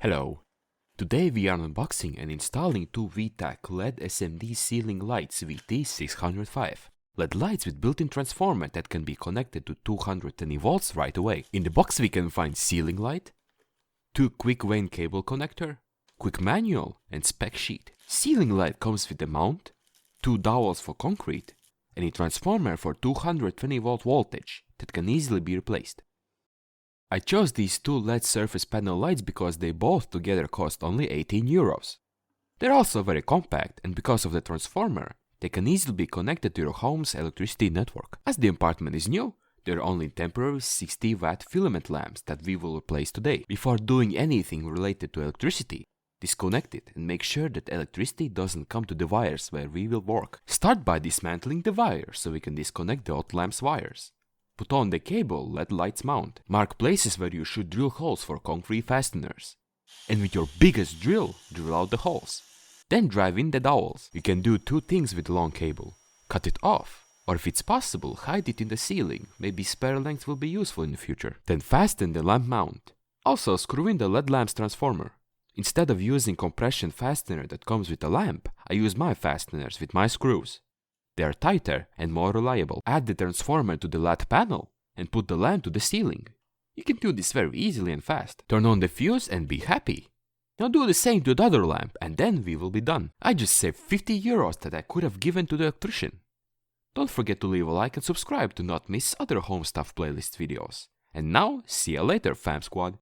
Hello! Today we are unboxing and installing two V-TAC LED SMD ceiling lights VT605. LED lights with built-in transformer that can be connected to 220 volts right away. In the box we can find ceiling light, two quick vane cable connector, quick manual and spec sheet. Ceiling light comes with a mount, two dowels for concrete, and a transformer for 220 volt voltage that can easily be replaced. I chose these two LED surface panel lights because they both together cost only 18 euros. They're also very compact, and because of the transformer, they can easily be connected to your home's electricity network. As the apartment is new, there are only temporary 60 watt filament lamps that we will replace today. Before doing anything related to electricity, disconnect it and make sure that electricity doesn't come to the wires where we will work. Start by dismantling the wire so we can disconnect the hot lamp's wires. Put on the cable LED lights mount. Mark places where you should drill holes for concrete fasteners. And with your biggest drill, drill out the holes. Then drive in the dowels. You can do two things with the long cable. Cut it off, or if it's possible, hide it in the ceiling. Maybe spare length will be useful in the future. Then fasten the lamp mount. Also screw in the LED lamp's transformer. Instead of using compression fastener that comes with the lamp, I use my fasteners with my screws. They are tighter and more reliable. Add the transformer to the LED panel and put the lamp to the ceiling. You can do this very easily and fast. Turn on the fuse and be happy. Now do the same to the other lamp and then we will be done. I just saved 50 euros that I could have given to the electrician. Don't forget to leave a like and subscribe to not miss other home stuff playlist videos. And now, see you later, fam squad.